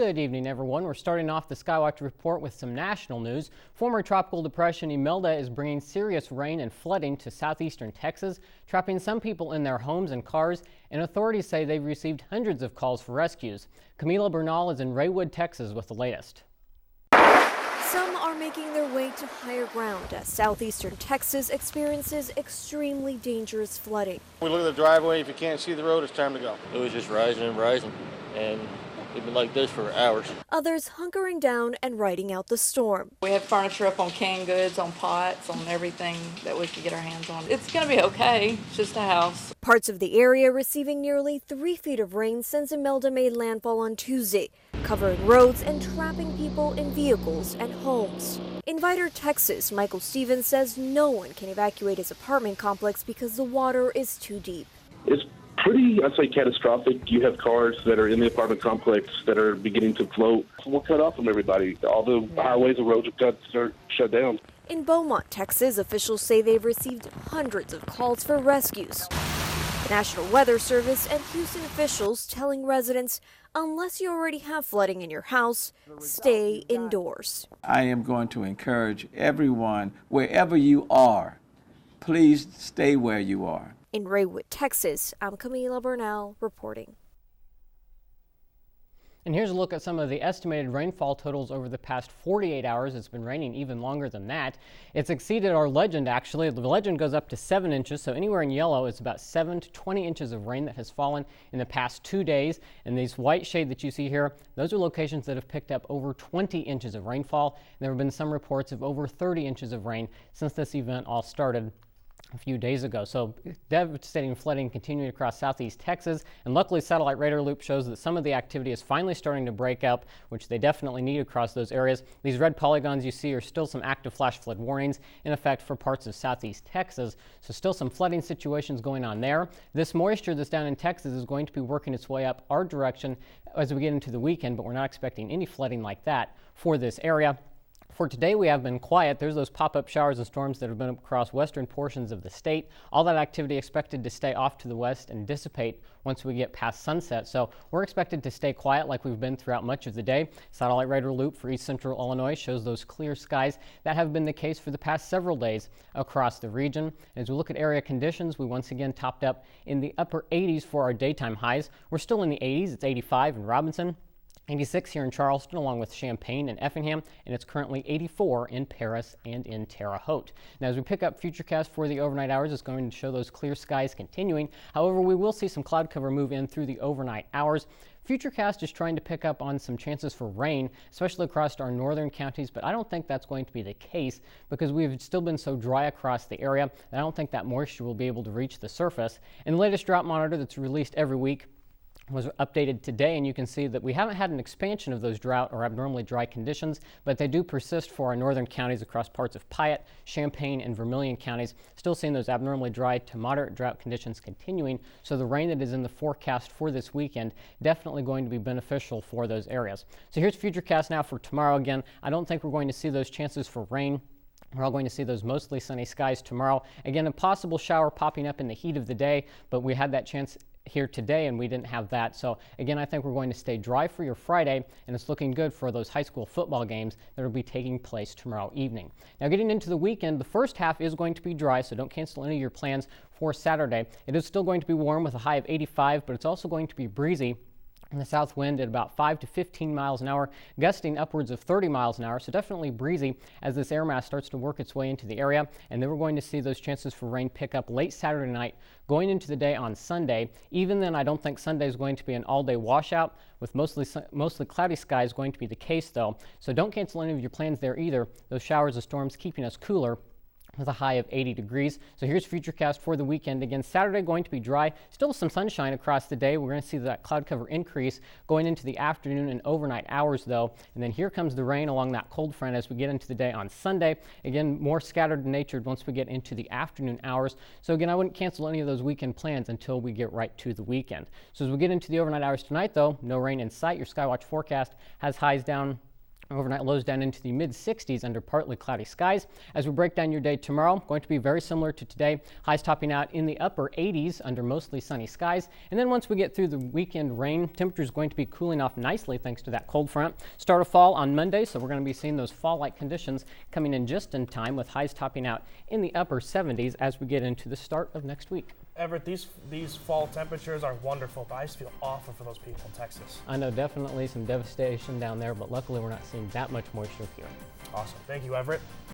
Good evening, everyone. We're starting off the Skywatch Report with some national news. Former tropical depression Imelda is bringing serious rain and flooding to southeastern Texas, trapping some people in their homes and cars, and authorities say they've received hundreds of calls for rescues. Camila Bernal is in Raywood, Texas with the latest. Some are making their way to higher ground as southeastern Texas experiences extremely dangerous flooding. We look at the driveway, if you can't see the road, it's time to go. It was just rising and rising, and it's been like this for hours. Others hunkering down and riding out the storm. We have furniture up on canned goods, on pots, on everything that we could get our hands on. It's going to be okay. It's just a house. Parts of the area receiving nearly 3 feet of rain since Imelda made landfall on Tuesday, covering roads and trapping people in vehicles and homes. In Vidor, Texas, Michael Stevens says no one can evacuate his apartment complex because the water is too deep. It's pretty, I'd say, catastrophic. You have cars that are in the apartment complex that are beginning to float. We're cut off from everybody. All the highways and roads are shut down. In Beaumont, Texas, officials say they've received hundreds of calls for rescues. The National Weather Service and Houston officials telling residents, unless you already have flooding in your house, stay indoors. I am going to encourage everyone, wherever you are, please stay where you are. In Raywood, Texas, I'm Camila Bernal reporting. And here's a look at some of the estimated rainfall totals over the past 48 hours. It's been raining even longer than that. It's exceeded our legend, actually. The legend goes up to 7 inches, so anywhere in yellow, it's about 7 to 20 inches of rain that has fallen in the past 2 days. And these white shade that you see here, those are locations that have picked up over 20 inches of rainfall. And there have been some reports of over 30 inches of rain since this event all started a few days ago. So devastating flooding continuing across southeast Texas, and luckily satellite radar loop shows that some of the activity is finally starting to break up, which they definitely need across those areas. These red polygons you see are still some active flash flood warnings in effect for parts of southeast Texas, so still some flooding situations going on there. This moisture that's down in Texas is going to be working its way up our direction as we get into the weekend, but we're not expecting any flooding like that for this area. For today, we have been quiet. There's those pop-up showers and storms that have been across western portions of the state. All that activity expected to stay off to the west and dissipate once we get past sunset. So we're expected to stay quiet like we've been throughout much of the day. Satellite radar loop for east central Illinois shows those clear skies that have been the case for the past several days across the region. As we look at area conditions, we once again topped up in the upper 80s for our daytime highs. We're still in the 80s. It's 85 in Robinson, 86 here in Charleston, along with Champaign and Effingham, and it's currently 84 in Paris and in Terre Haute. Now, as we pick up Futurecast for the overnight hours, it's going to show those clear skies continuing. However, we will see some cloud cover move in through the overnight hours. Futurecast is trying to pick up on some chances for rain, especially across our northern counties, but I don't think that's going to be the case because we've still been so dry across the area that I don't think that moisture will be able to reach the surface. And the latest drought monitor that's released every week was updated today, and you can see that we haven't had an expansion of those drought or abnormally dry conditions, but they do persist for our northern counties across parts of Piatt, Champaign, and Vermilion counties. Still seeing those abnormally dry to moderate drought conditions continuing, so the rain that is in the forecast for this weekend definitely going to be beneficial for those areas. So here's Futurecast now for tomorrow. Again, I don't think we're going to see those chances for rain. We're all going to see those mostly sunny skies tomorrow. Again, a possible shower popping up in the heat of the day, but we had that chance here today and we didn't have that. So again, I think we're going to stay dry for your Friday, and it's looking good for those high school football games that will be taking place tomorrow evening. Now, getting into the weekend, the first half is going to be dry, so don't cancel any of your plans for Saturday. It is still going to be warm with a high of 85, but it's also going to be breezy. And the south wind at about 5 to 15 miles an hour, gusting upwards of 30 miles an hour, so definitely breezy as this air mass starts to work its way into the area. And then we're going to see those chances for rain pick up late Saturday night, going into the day on Sunday. Even then, I don't think Sunday is going to be an all-day washout, with mostly cloudy skies going to be the case, though. So don't cancel any of your plans there either. Those showers and storms keeping us cooler with a high of 80 degrees. So here's Futurecast for the weekend. Again, Saturday going to be dry, still some sunshine across the day. We're going to see that cloud cover increase going into the afternoon and overnight hours, though. And then here comes the rain along that cold front as we get into the day on Sunday. Again, more scattered and natured once we get into the afternoon hours. So again, I wouldn't cancel any of those weekend plans until we get right to the weekend. So as we get into the overnight hours tonight, though, no rain in sight. Your Skywatch forecast has highs down Overnight lows down into the mid-60s under partly cloudy skies. As we break down your day tomorrow, going to be very similar to today. Highs topping out in the upper 80s under mostly sunny skies. And then once we get through the weekend rain, temperature is going to be cooling off nicely thanks to that cold front. Start of fall on Monday, so we're going to be seeing those fall-like conditions coming in just in time with highs topping out in the upper 70s as we get into the start of next week. Everett, these fall temperatures are wonderful, but I just feel awful for those people in Texas. I know definitely some devastation down there, but luckily we're not seeing that much moisture here. Awesome. Thank you, Everett.